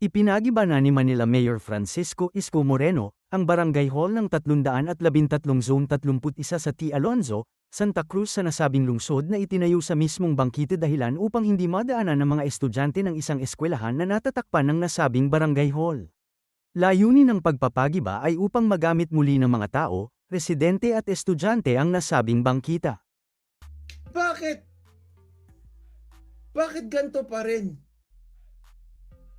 Ipinagiba na ni Manila Mayor Francisco Isko Moreno, ang Barangay Hall ng 313 Zone 31 sa T. Alonzo, Santa Cruz sa nasabing lungsod na itinayo sa mismong bangkite dahilan upang hindi madaanan ng mga estudyante ng isang eskwelahan na natatakpan ng nasabing Barangay Hall. Layunin ng pagpapagiba ay upang magamit muli ng mga tao, residente at estudyante ang nasabing bangkita. Bakit? Bakit ganito pa rin?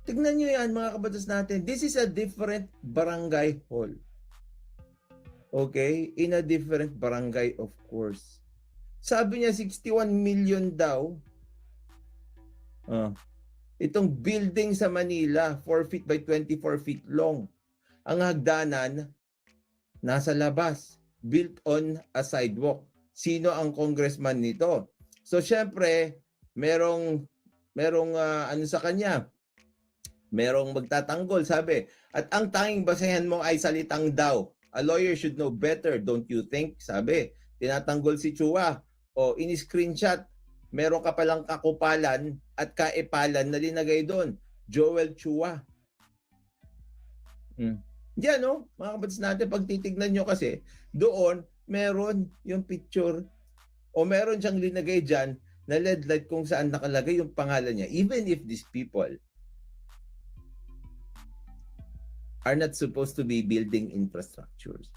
Tignan nyo yan mga kabatas natin. This is a different barangay hall. Okay? In a different barangay, of course. Sabi niya 61 million daw. Itong building sa Manila, 4 feet by 24 feet long. Ang hagdanan, nasa labas. Built on a sidewalk. Sino ang congressman nito? So, syempre, merong ano sa kanya, merong magtatanggol, sabi. At ang tanging basehan mo ay salitang daw. A lawyer should know better, don't you think? Sabi. Tinatanggol si Chua. O in-screenshot, meron ka palang kakupalan at kaepalan na linagay doon. Joel Chua. Diyan, no? Mga kabatas natin, pag titignan nyo kasi, doon, meron yung picture o meron siyang linagay dyan na LED light kung saan nakalagay yung pangalan niya. Even if these people are not supposed to be building infrastructures.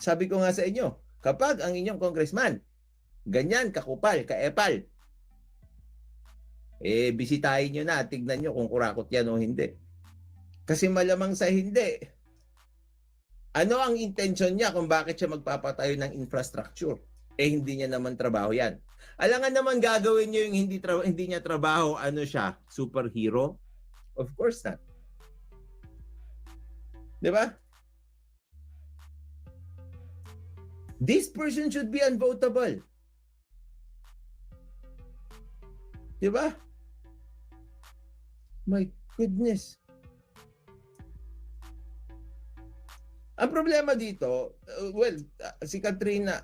Sabi ko nga sa inyo, kapag ang inyong congressman, ganyan, kakupal, kaepal, bisitahin nyo na, tignan nyo kung kurakot yan o hindi. Kasi malamang sa hindi. Ano ang intention niya kung bakit siya magpapatayo ng infrastructure? Hindi niya naman trabaho yan. Alangan naman gagawin niyo yung hindi niya trabaho, ano siya, superhero? Of course not. Di ba? This person should be unvotable. Di ba? My goodness. Ang problema dito, si Katrina,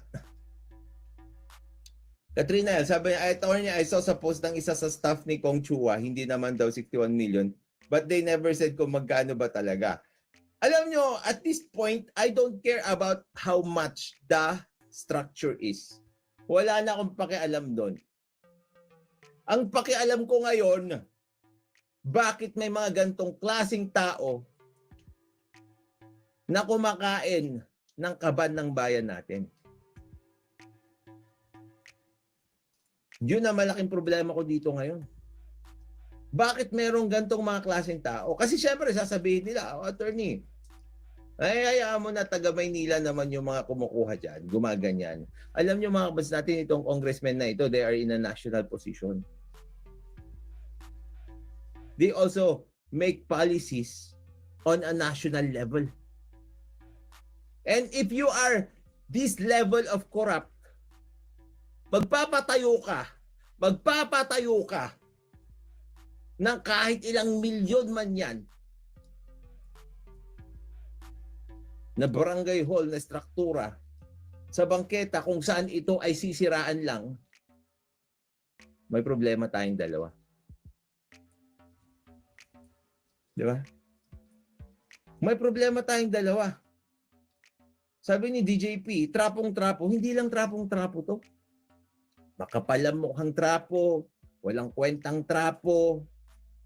sabi niya, attorney, I saw sa post ng isa sa staff ni Kong Chua, hindi naman daw 61 million, but they never said kung magkano ba talaga. Alam nyo, at this point, I don't care about how much the structure is. Wala na akong pakialam doon. Ang pakialam ko ngayon, bakit may mga gantong klaseng tao na kumakain ng kaban ng bayan natin? Yun ang malaking problema ko dito ngayon. Bakit merong gantong mga klaseng tao? Kasi syempre sasabihin nila, attorney, hayaan mo na taga Maynila naman yung mga kumukuha dyan, gumaganyan. Alam nyo mga kabas natin, itong congressmen na ito, they are in a national position. They also make policies on a national level. And if you are this level of corrupt, magpapatayo ka ng kahit ilang milyon man yan na barangay hall na struktura sa bangketa kung saan ito ay sisiraan lang, may problema tayong dalawa. Di ba? May problema tayong dalawa. Sabi ni DJP, trapong-trapo. Hindi lang trapong-trapo to. Makapalang mukhang trapo, walang kwentang trapo,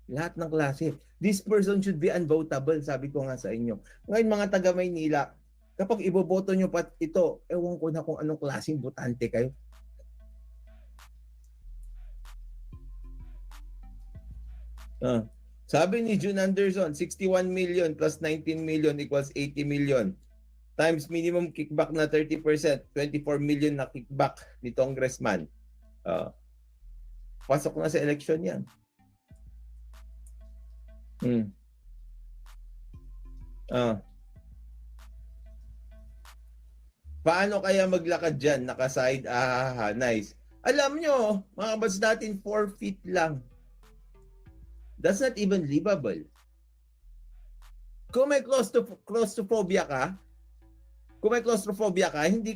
lahat ng klase. This person should be unvotable, sabi ko nga sa inyo. Ngayon mga taga Maynila, kapag iboboto nyo pa ito, ewan ko na kung anong klaseng botante kayo. Sabi ni June Anderson, 61 million plus 19 million equals 80 million. Times minimum kickback na 30%, 24 million na kickback ni congressman. Pasok na sa election yan. Paano kaya maglakad dyan? Nakaside, nice. Alam nyo, mga kabats natin, 4 feet lang. That's not even livable. Kung may claustrophobia ka, hindi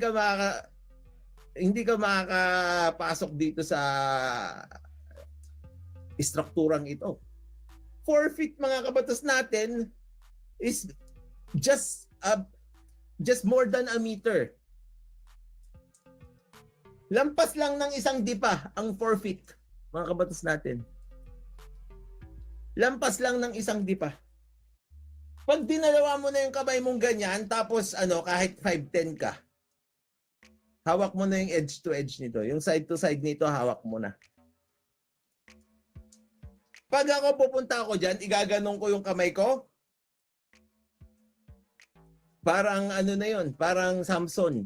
ka makakapasok dito sa istrukturang ito. forfeit mga kabatas natin is just more than a meter. Lampas lang ng isang dipa ang forfeit, mga kabatas natin. Lampas lang ng isang dipa. Pag dinalawa mo na yung kamay mong ganyan, tapos kahit 5'10" ka, hawak mo na yung edge to edge nito. Yung side to side nito, hawak mo na. Pag ako pupunta ako dyan, igaganon ko yung kamay ko. Parang na yun, parang Samson.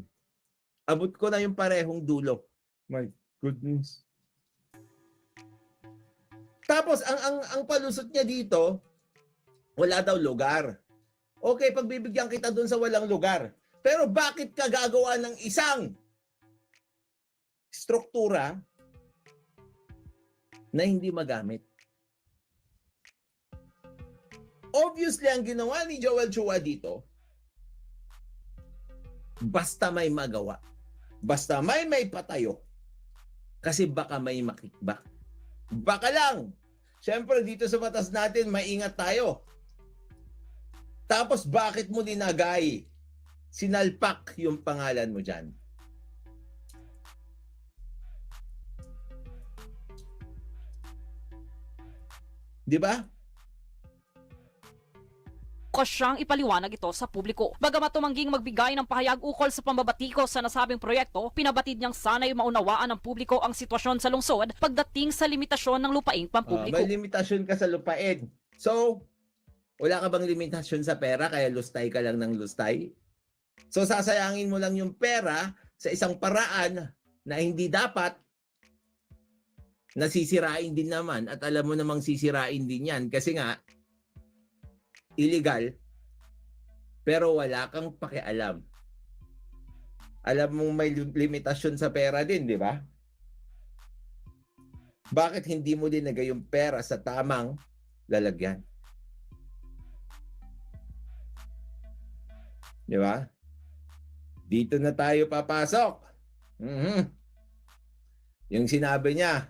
Abot ko na yung parehong dulo. My goodness. Tapos, ang palusot niya dito, wala daw lugar. Okay, pagbibigyan kita dun sa walang lugar. Pero bakit ka gagawa ng isang struktura na hindi magamit? Obviously, ang ginawa ni Joel Chua dito, basta may magawa. Basta may patayo. Kasi baka may makikbak. Baka lang. Siyempre, dito sa batas natin, maingat tayo. Tapos, bakit mo dinagay? Sinalpak yung pangalan mo dyan. Di ba? Siyang ipaliwanag ito sa publiko. Bagamat tumangging magbigay ng pahayag ukol sa pambabatikos sa nasabing proyekto, pinabatid niyang sana'y maunawaan ng publiko ang sitwasyon sa lungsod pagdating sa limitasyon ng lupaing pampubliko. May limitasyon ka sa lupain. So, wala ka bang limitasyon sa pera kaya lustay ka lang ng lustay? So, sasayangin mo lang yung pera sa isang paraan na hindi dapat, nasisirain din naman at alam mo namang sisirain din yan kasi nga illegal, pero wala kang pakialam. Alam mong may limitasyon sa pera din, di ba? Bakit hindi mo dinagay yung pera sa tamang lalagyan? Di ba? Dito na tayo papasok. Yung sinabi niya,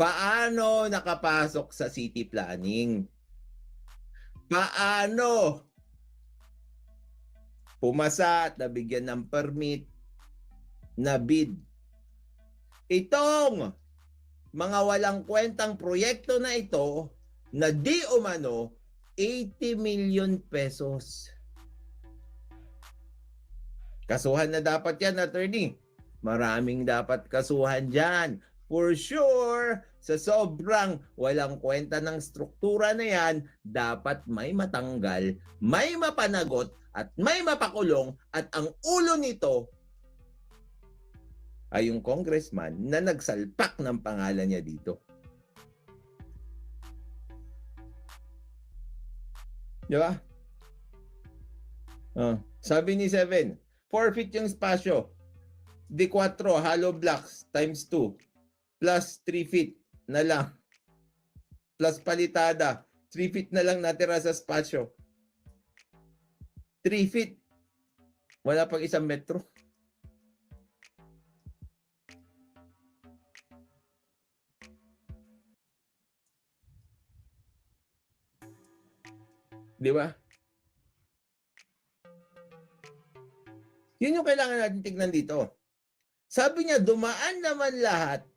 paano nakapasok sa city planning? Paano pumasa at nabigyan ng permit na bid? Itong mga walang kwentang proyekto na ito na di umano 80 million pesos. Kasuhan na dapat yan, attorney. Maraming dapat kasuhan dyan. For sure, sa sobrang walang kwenta ng struktura na yan, dapat may matanggal, may mapanagot, at may mapakulong, at ang ulo nito ay yung congressman na nagsalpak ng pangalan niya dito. Di ba? Sabi ni Seven, forfeit yung spasyo. D4, hollow blocks, times 2. Plus 3 feet na lang. Plus palitada. 3 feet na lang natira sa spasyo. 3 feet. Wala pang 1 metro. Di ba? Yun yung kailangan natin tignan dito. Sabi niya, dumaan naman lahat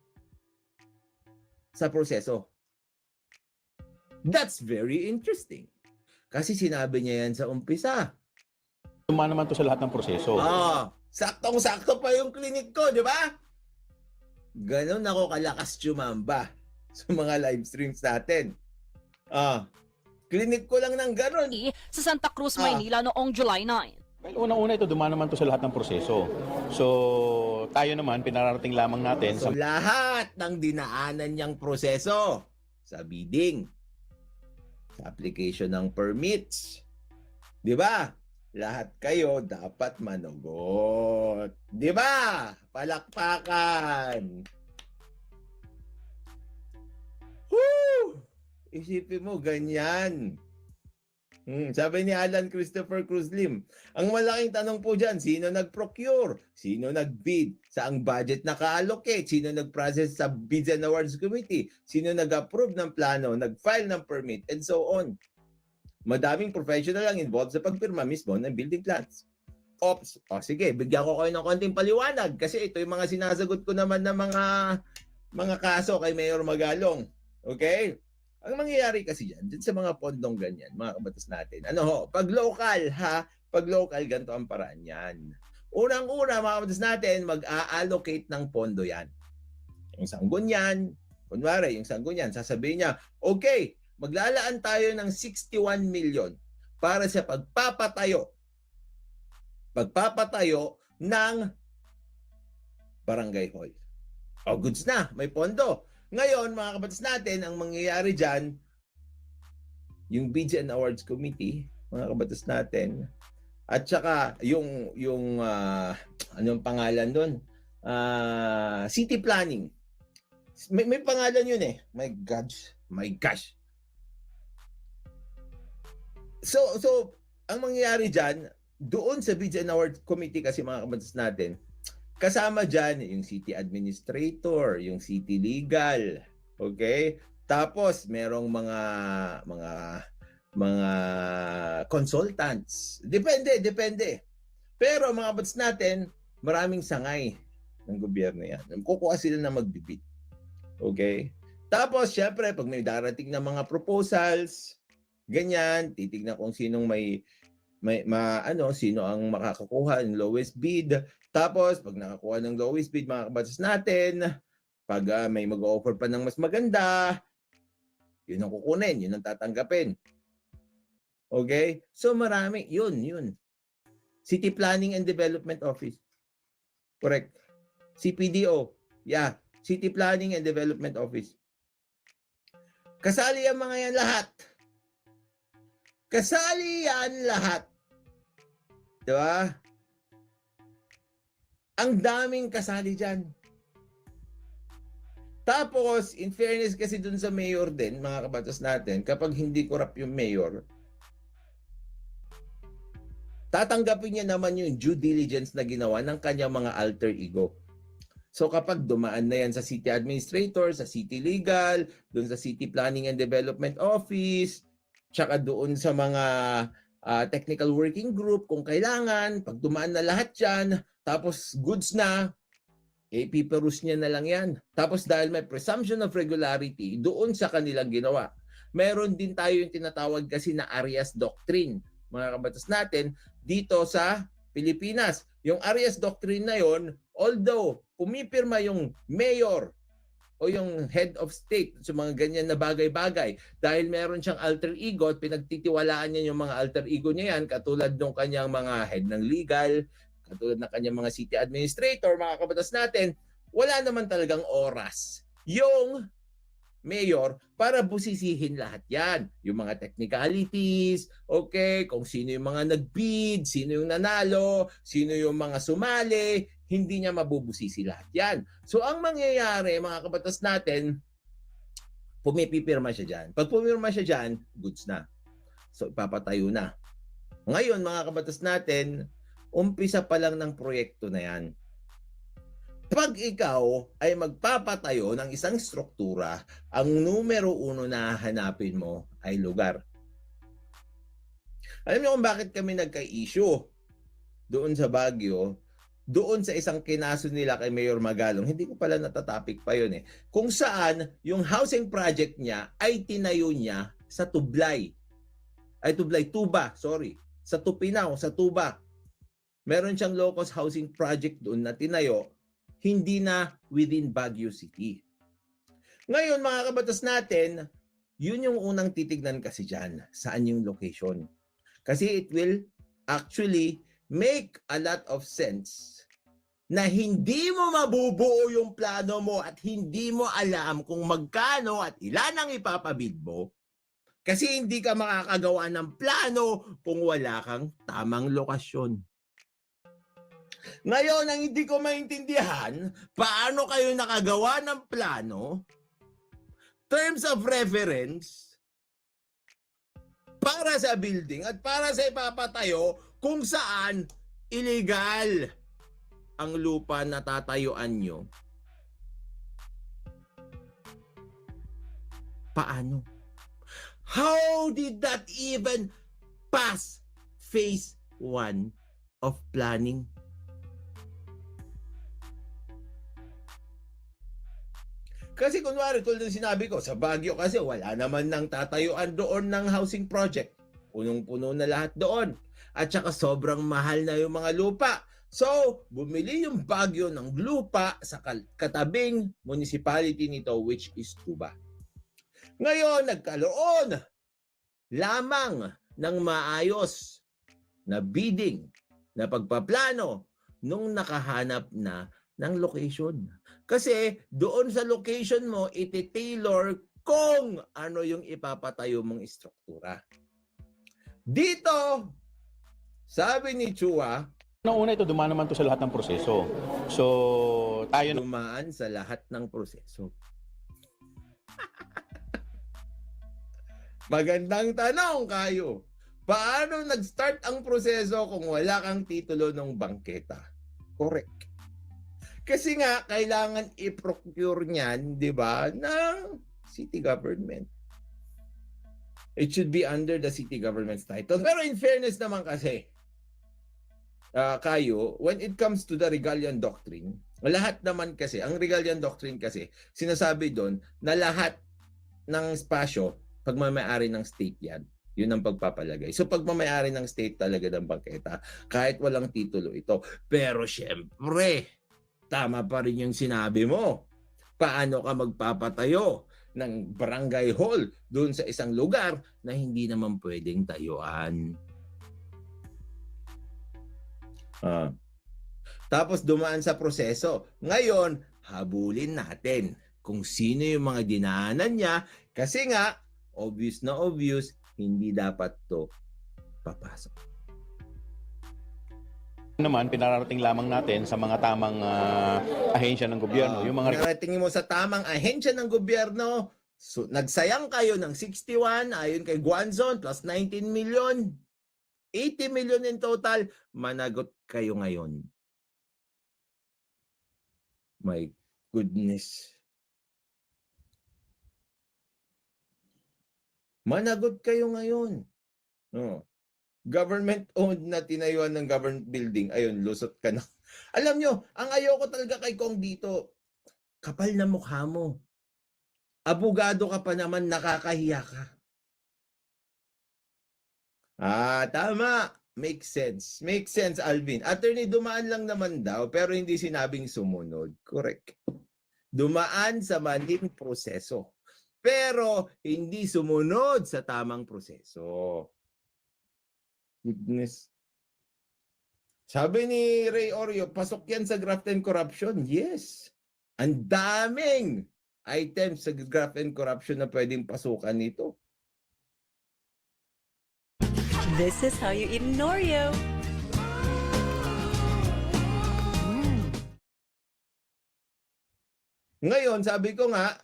sa proseso. That's very interesting. Kasi sinabi niya yan sa umpisa. Dumaan naman to sa lahat ng proseso. Saktong-sakto pa yung clinic ko, di ba? Ganon ako kalakas tumamba sa mga live streams natin. Clinic ko lang ng ganon. Sa Santa Cruz, Maynila noong July 9. Well, unang-una ito, dumaan naman to sa lahat ng proseso. So, tayo naman, pinararating lamang natin So, lahat ng dinaanan niyang proseso sa bidding, sa application ng permits, di ba? Lahat kayo dapat manugot. Di ba? Palakpakan. Woo! Isipin mo, ganyan. Sabi ni Alan Christopher Cruz Lim, ang malaking tanong po dyan, sino nag-procure? Sino nag-bid? Saang budget naka-allocate? Sino nag-process sa Bids and Awards Committee? Sino nag-approve ng plano? Nag-file ng permit? And so on. Madaming professional ang involved sa pagpirma mismo ng building plans. Ops. O sige, bigyan ko kayo ng konting paliwanag kasi ito yung mga sinasagot ko naman ng mga kaso kay Mayor Magalong. Okay? Ang mangyayari kasi dyan sa mga pondong ganyan, mga kabatas natin, pag local ganito ang paraan yan. Unang-una, mga kabatas natin, mag-a-allocate ng pondo yan. Yung Sangguniang, kunwari, yung Sangguniang, sasabihin niya, okay, maglalaan tayo ng 61 million para sa pagpapatayo ng barangay hall. O, goods na, may pondo. Ngayon, mga kabatas natin, ang mangyayari dyan, yung Bids and Awards Committee, mga kabatas natin, at saka anong pangalan doon? City Planning. May pangalan yun eh. My gosh. So, ang mangyayari dyan, doon sa Bids and Awards Committee kasi mga kabatas natin, kasama dyan yung city administrator, yung city legal, okay? Tapos merong mga consultants. Depende. Pero mga bats natin, maraming sangay ng gobyerno yan. Kukuha sila na magbibid. Okay? Tapos syempre, pag may darating na mga proposals, ganyan, titignan kung sinong sino ang makakakuha ng lowest bid. Tapos, pag nakakuha ng lowest bid, mga kabatas natin, pag may mag-offer pa ng mas maganda, yun ang kukunin, yun ang tatanggapin. Okay? So, marami. Yun. City Planning and Development Office. Correct. CPDO. Yeah. City Planning and Development Office. Kasali ang mga yan lahat. Diba? Ang daming kasali dyan. Tapos, in fairness kasi dun sa mayor din, mga kabatas natin, kapag hindi corrupt yung mayor, tatanggapin niya naman yung due diligence na ginawa ng kanyang mga alter ego. So kapag dumaan na yan sa city administrator, sa city legal, dun sa city planning and development office, tsaka doon sa mga technical working group kung kailangan, pag dumaan na lahat yan, tapos goods na, piperus niya na lang yan. Tapos dahil may presumption of regularity doon sa kanilang ginawa, meron din tayo yung tinatawag kasi na Arias Doctrine, mga kabatas natin, dito sa Pilipinas. Yung Arias Doctrine na yon, although pumipirma yung mayor o yung head of state sa mga ganyan na bagay-bagay dahil meron siyang alter ego at pinagtitiwalaan niya yung mga alter ego niya yan, katulad ng kanyang mga head ng legal, katulad ng kanyang mga city administrator, mga kabatas natin, wala naman talagang oras yung mayor para busisihin lahat yan. Yung mga technicalities, okay, kung sino yung mga nag-bid, sino yung nanalo, sino yung mga sumali, hindi niya mabubusisi lahat yan. So ang mangyayari, mga kabatas natin, pumipirma siya dyan. Pag pumirma siya dyan, goods na. So ipapatayo na. Ngayon, mga kabatas natin, umpisa pa lang ng proyekto na yan. Pag ikaw ay magpapatayo ng isang struktura, ang numero uno na hanapin mo ay lugar. Alam niyo kung bakit kami nagka-issue doon sa Baguio, doon sa isang kinaso nila kay Mayor Magalong, hindi ko pala natatopic pa yun eh, kung saan yung housing project niya ay tinayo niya sa Tuba, sa Tupinaw, sa Tuba. Meron siyang low-cost housing project doon na tinayo, hindi na within Baguio City. Ngayon, mga kabatas natin, yun yung unang titignan kasi dyan, saan yung location. Kasi it will actually make a lot of sense na hindi mo mabubuo yung plano mo at hindi mo alam kung magkano at ilan ang ipapabid mo kasi hindi ka makakagawa ng plano kung wala kang tamang lokasyon. Ngayon, ang hindi ko maintindihan, paano kayo nakagawa ng plano, terms of reference, para sa building at para sa ipapatayo kung saan illegal ang lupa na tatayuan nyo. Paano? How did that even pass phase 1 of planning? Kasi kunwari, tulad ng sinabi ko, sa Baguio kasi wala naman nang tatayuan doon ng housing project. Punong-puno na lahat doon. At saka sobrang mahal na yung mga lupa. So, bumili yung Baguio ng lupa sa katabing municipality nito, which is Tuba. Ngayon, nagkaroon lamang ng maayos na bidding, na pagpaplano nung nakahanap na ng location. Kasi doon sa location mo, iti-tailor kung ano yung ipapatayo mong istruktura. Dito, sabi ni Chua, Noong una ito, dumaan naman to sa lahat ng proseso. So, tayo na dumaan sa lahat ng proseso. Magandang tanong kayo. Paano nag-start ang proseso kung wala kang titulo ng bangketa? Correct. Kasi nga, kailangan i-procure niyan, di ba, ng city government. It should be under the city government's title. Pero in fairness naman kasi, kayo, when it comes to the Regalian Doctrine, lahat naman kasi, ang Regalian Doctrine kasi, sinasabi doon na lahat ng espasyo, pagmamayari ng state yan. Yun ang pagpapalagay. So pagmamayari ng state talaga ng bangketa, kahit walang titulo ito. Pero syempre, tama pa rin yung sinabi mo. Paano ka magpapatayo ng barangay hall doon sa isang lugar na hindi naman pwedeng tayuan? Tapos dumaan sa proseso. Ngayon, habulin natin kung sino yung mga dinaanan niya kasi nga, obvious na obvious, hindi dapat to papasok. naman, pinararating lamang natin sa mga tamang ahensya ng gobyerno. Yung mga Narating mo sa tamang ahensya ng gobyerno, so, nagsayang kayo ng 61 ayon kay Guanzon plus 19 million. 80 million in total. Managot kayo ngayon. My goodness. Managot kayo ngayon. No. Government-owned na tinayuan ng government building. Ayun, lusot ka na. Alam nyo, ang ayoko talaga kay Kong dito, kapal na mukha mo. Abogado ka pa naman, nakakahiya ka. Tama. Makes sense. Makes sense, Alvin. Attorney, dumaan lang naman daw, pero hindi sinabing sumunod. Correct. Dumaan sa maling proseso. Pero hindi sumunod sa tamang proseso. Goodness. Sabi ni Ray Oreo, pasok yan sa graft and corruption. Yes. Ang daming items sa graft and corruption na pwedeng pasukan nito. This is how you eat an Oreo. Ngayon, sabi ko nga,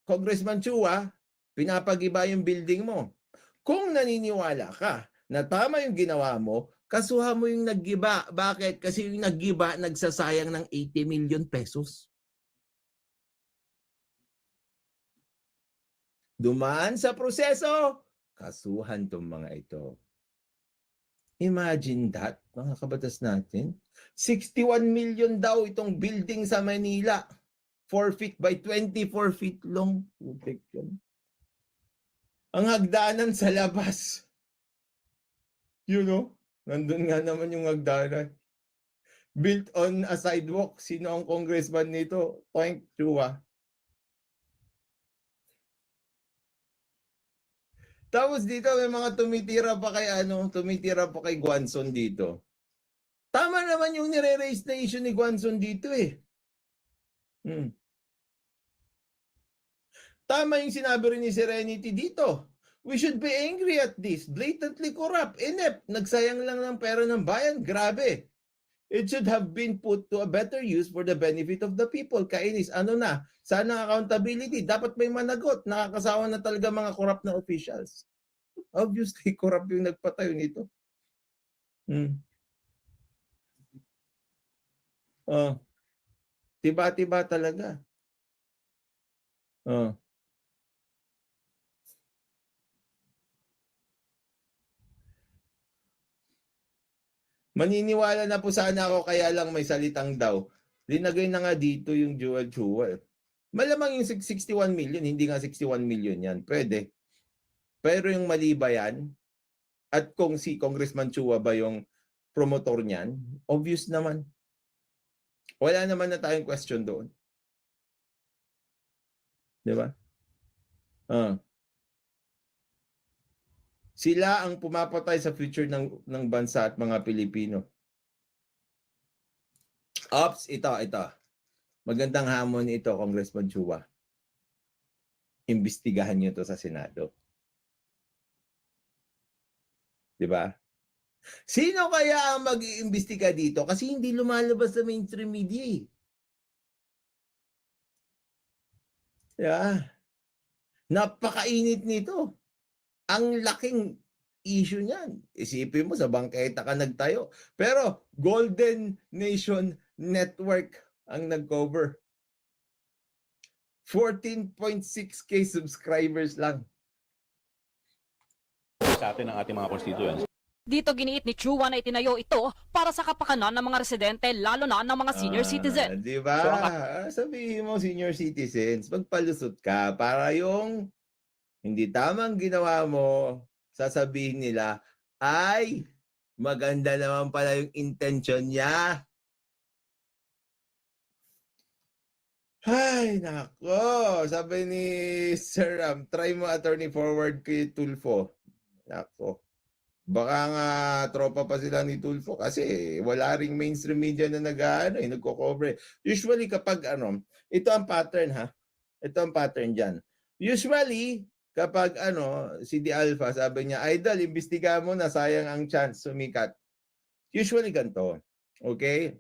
Congressman Chua, pinapagiba yung building mo. Kung naniniwala ka na tama yung ginawa mo, kasuhan mo yung naggiba. Bakit? Kasi yung naggiba, nagsasayang ng 80 million pesos. Dumaan sa proseso, kasuhan tong mga ito. Imagine that, mga kabatas natin. 61 million daw itong building sa Manila. 4 feet by 24 feet long. Ang hagdanan sa labas. You know, nandun nga naman yung hagdanan. Built on a sidewalk. Sino ang congressman nito? Point Chua. Tapos dito may mga tumitira pa kay Guanzon dito. Tama naman yung nire-raise na issue ni Guanzon dito eh. Tama yung sinabi rin ni Serenity dito. We should be angry at this. Blatantly corrupt. Inept. Nagsayang lang ng pera ng bayan. Grabe. It should have been put to a better use for the benefit of the people. Kainis. Ano na? Sana accountability. Dapat may managot. Nakakasawa na talaga mga corrupt na officials. Obviously, corrupt yung nagpatayo nito. Oh, tiba-tiba talaga. Oh. Maniniwala na po sana ako kaya lang may salitang daw. Linagay na nga dito yung Joel Chua. Malamang yung 61 million, hindi nga 61 million yan. Pwede. Pero yung mali ba yan? At kung si Congressman Chua ba yung promotor niyan? Obvious naman. Wala naman na tayong question doon. Di ba? Sila ang pumapatay sa future ng bansa at mga Pilipino. Ops, ito. Magandang hamon ito, Congressman Chua. Imbestigahan nyo to sa Senado. Di ba? Sino kaya ang mag-iimbestiga dito? Kasi hindi lumalabas sa mainstream media eh. Yeah. Napakainit nito. Ang laking issue niyan. Isipin mo, sa bangketa ka nagtayo. Pero Golden Nation Network ang nag-cover. 14.6K subscribers lang. Sa atin ng ating mga constituents. Dito giniit ni Chua na itinayo ito para sa kapakanan ng mga residente lalo na ng mga senior citizen. Di ba? So, sabihin mo, senior citizens, magpalusot ka para yung hindi tamang ginawa mo, sasabihin nila, ay, maganda naman pala yung intention niya. Ay, nako. Sabi ni Sir Ram, try mo attorney forward kay Tulfo. Nako. Baka nga tropa pa sila ni Tulfo kasi wala ring mainstream media na nagko-cover. Usually kapag ito ang pattern ha. Ito ang pattern diyan. Usually kapag si Di Alpha sabi niya, idol, imbestiga mo na sayang ang chance sumikat. Usually ganito. Okay?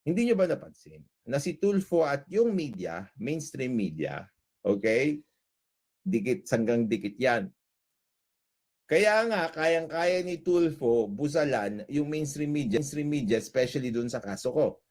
Hindi niyo ba napansin na si Tulfo at yung media, mainstream media, okay? Dikit sanggang dikit 'yan. Kaya nga, kayang-kaya ni Tulfo busalan yung mainstream media especially dun sa kaso ko.